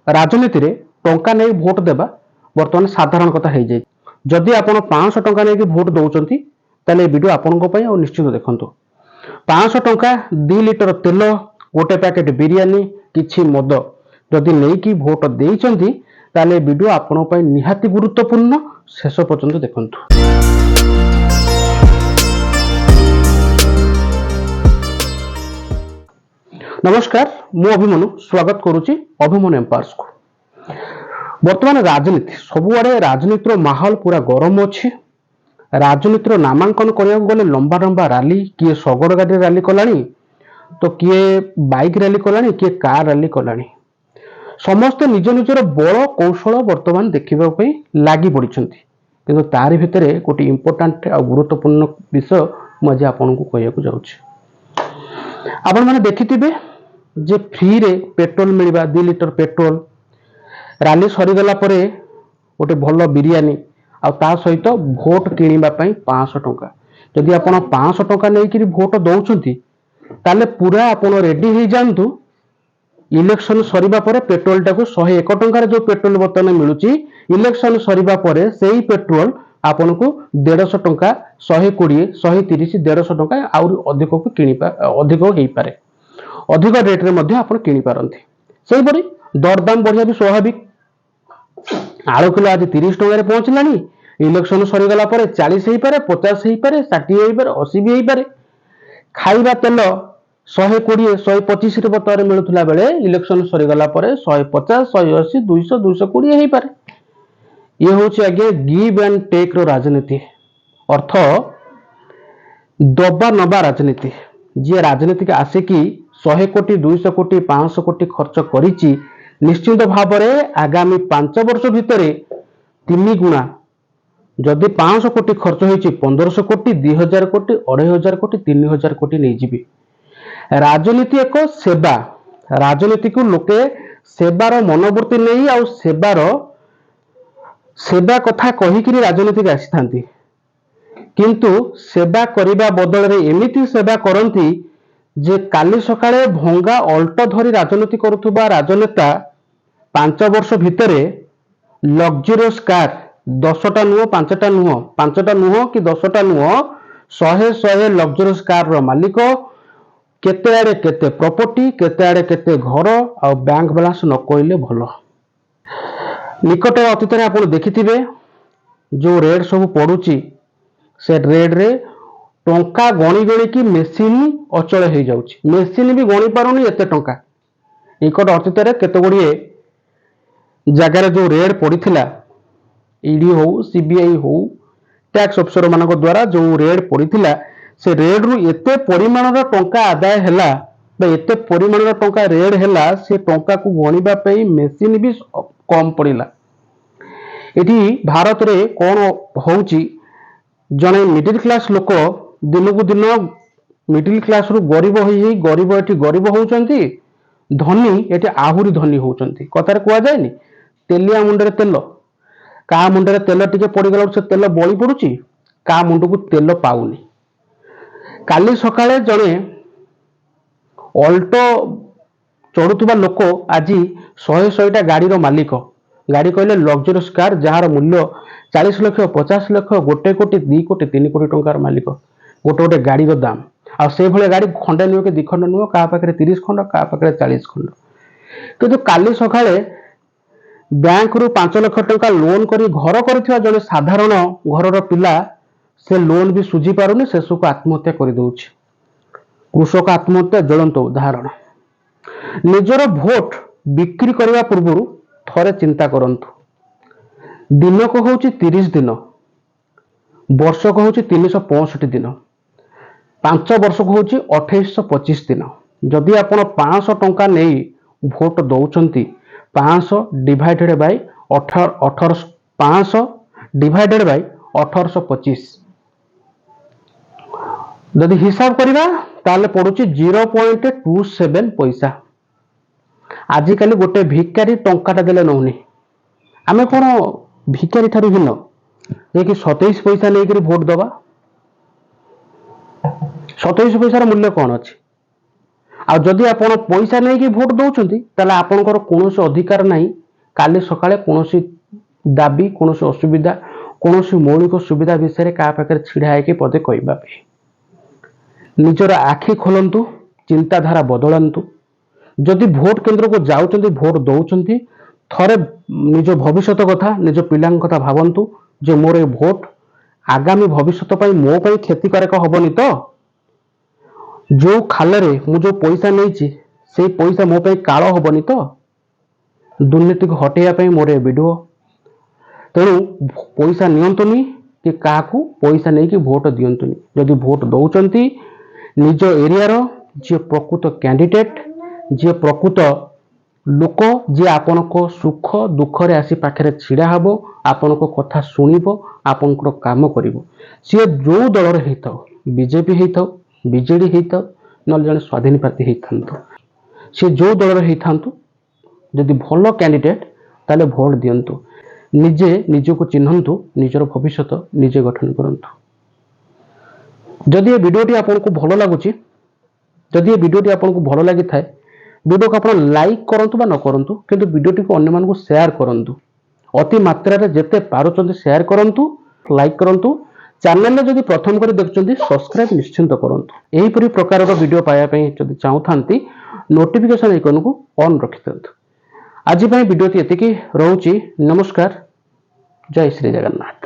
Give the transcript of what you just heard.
राजनीति रे टंका नहीं भोट देबा बर्तमान साधारण कथा हो जाए। जदि आपण 500 टंका नहीं भोट दौरान ताले वीडियो आपण निश्चित देखंतु। 500 टंका 2 लिटर तेल गोटे पैकेट बिरियानी किछि मद जदि नहीं कि भोट देइचंती ताले वीडियो आपण निहाती गुरुत्वपूर्ण शेष पर्यंत देखंतु। नमस्कार, मु अभिमनु स्वागत करुच्ची अभिमनु एम्पायर्स को। वर्तमान राजनीति सबुआडे राजनीतिर माहौल पूरा गरम अच्छी। राजनीतिर नामांकन करने गले लंबा लंबा रैली, किए शगड़ गाड़ी रैली कलानी तो किए बाइक रैली कलानी, किए कार रैली कलानी। समस्ते निज निजर बल कौशल वर्तमान देखा लगी पड़ी, किंतु तारि भितर गोटे इंपोर्टाट और गुरुत्वपूर्ण विषय मुझे आपको कहूँ जाऊँगी। आपण मैंने देखिथिबे जे फ्री रे पेट्रोल मिलवा 2 लिटर पेट्रोल, रैली सरीगला परे गोटे भल बिरियानी आ ता सहित भोट किनिबा पई 500 टंका। जदि आपण 500 टंका लेकिन भोट दौचंती ताले पूरा आपण रेडी हो जांतु। इलेक्शन सरीबा परे पेट्रोल टाको 101 टंका जो पेट्रोल बर्तमान मिलुची, इलेक्शन सरीबा परे सेही पेट्रोल आपण को 150 टंका 120 130 150 टंका आउर अधिक को किनिपा अधिक होई पारे, अधिक रेट रे मध्ये आपण किनि पारंती। सेही परि दरदाम बढ़िया भी स्वाभाविक। आलू किलो आज 30 टंका रे पहुंचलानी, इलेक्शन सरी गला परे 40 हेई पारे, 50 हेई पारे, 60 हेई पारे, 80 भी हेई पारे। खाइबा तेल 120 125 रे बतर मिलुथला बेले इलेक्शन सरी गला परे 150 180 200 220 हेई पारे। ये होची आगे गिव एंड टेक रो राजनीति, अर्थ दबा नबा राजनीति। जी राजनीति के आसे कि 100 कोटी 200 कोटी 500 कोटी खर्च करिची, निश्चित भाव में आगामी 5 वर्ष भितर 3 गुणा जदि 500 कोटी खर्च होइची 1500 कोटी 2000 कोटी 2500 कोटी 3000 कोटी नहीं जीवी। राजनीति एक सेवा, राजनीति को लोके सेवार मनोवृत्ति नहीं आ सेवा कथा कहीकि राजनीति आसी थांती, किंतु सेवा करिबा बदल रे एमिति सेवा करंती जे काली सकाळे भंगा अल्ट धरी राजनीति करुथुबा राजनेता 5 वर्ष भितरे लग्जरियस कार 10टा नुह 5टा नुह 5टा नुह कि 10टा नुह 100 लग्जरियस कार रो मालिक, केते आड़े केते प्रॉपर्टी, केते आड़े केते घर आ बैंक बैलेंस न कहले भलो। निकट अतीत में आप देखिथिबे जो रेड सब पड़ुची से रेड रे टंका गणी गणी की मेसीन अचल हो जाउची, मेसीन भी गणी पारुनी एते टंका। निकट अतीत में केते गुड़िए जगार जो रेड पड़ीथिला, ईडी हो सीबीआई हो टैक्स अफसर मान द्वारा जो रेड पड़ीथिला, से रेड रु एते परिमाण टंका आदाय हैला बा एते परिमाण टंका रेड हैला, से टंका को गणिबा पई मेसीन भी कम पड़िला। एठी भारत रे कौन होउची, जने मिडिल क्लास लोक दिन को दिन मिडिल क्लास रु गरीब होई गरीब एठी गरीब होउचंती, धनी एठी आहुरी धनी होउचंती। कथार कुआ जायनी तेलिया मुंडरे तेल, का मुंडरे तेल टिके पड़ीगला से तेल बळी पड़ुची, का मुंड को तेल पाउनी। काली सकाळे जने अल्टो चढ़ुवा लोक आज 100टा गाड़ी रो मालिक, गाड़ी कहले लग्जरियस कार जार मूल्य 40 लाख 50 लाख 1 कोटी 2 कोटी 3 कोटी टंकार मालिक गोटे गोटे गाड़ी रो दाम। आ से भले गाड़ी खंडे नुह कि 2 खंड नुह, का पाखरे 30 खंड का पाखरे 40 खंड। किंतु काली सकाळे बैंक रु 5 लाख टंका लोन करी घर करथिबा जने साधारण घरर पिला से लोन भी सुझी पारुनी, शेष को आत्महत्या कर दउछि। कृषक आत्महत्या ज्वलंत उदाहरण। निजर भोट बिक्री करने पूर्व थरे चिंता करंतु। दिन को होची 30 दिन, वर्ष को होची 365 दिन, 5 वर्ष को होची 2825 दिन। जदि आपण 500 टंका नहीं भोट दौचंती, 500 डिवाइडेड बाय 500 डिवाइडेड बाय 1825 जदि हिसाब करिबा ताले पड़ुची 0.27 पैसा। आजिकाली गोटे भिकारी टंकाटा देले नौनी, आमे कौन भिकारी ठारू भिन्न जे कि 27 पैसा लेकर भोट दबा। 27 पैसार मूल्य कौन अच्छी? आ जदि आपण पैसा नहीं कि भोट दौरान ताले आपणकर कौन अधिकार नहीं काली सकाळे कौन दाबी कौन असुविधा कौन मौलिक सुविधा विषय क्या पाखे छिड़ा है पदे कहवाई निजर आखि खोलतु चिंताधारा बदलतु जदि भोट केन्द्र को जाऊँ भोट दौरान थरे निज भविष्य कथा निज पिला कथा भावतु जे मोर ए भोट आगामी भविष्य मो क्षतिकारक हेनी तो जो खाल मु जो पैसा नहीं से पैसा मो काल हेनी तो दुर्नीति को हटेया मोर ए वीडियो तेणु पैसा नियंतुनी कि क्या पैसा नहीं कि भोट दिंतुनी जदि भोट दौरान निज एरिया जी प्रकृत कैंडिडेट जी प्रकृत लोक जी आपण को सुख दुख रे आसी पाखे छिड़ा हम आपण को कथा शुणव आपण काम कर सी जो दल बीजेपी होता बीजेडी होता ना जन स्वाधीन प्रार्थी होता सी जो दल होता जदि भल कैंडिडेट ताले भोट दिंतु निजे निजको चिन्हतु निजर भविष्य निजे गठन करंतु जदि ये वीडियोटी आपको भल लगुच जदि ये वीडियोटी आपको भल लगी थाए वीडियो को आप लाइक करंतु बा न करंतु किंतु वीडियोटी को अन्य मानक शेयर करंतु अति मात्रा रे जेते पारुचंती शेयर करंतु लाइक करंतु चैनल जदि प्रथम कर देखुछंती सब्सक्राइब निश्चिंत करंतु एही परि प्रकार रो वीडियो पाया पई जदि चाहुथांती नोटिफिकेशन आइकन को ऑन रखि दियंतु आज पई वीडियोटी एतिकी रहउची नमस्कार जय श्री जगन्नाथ।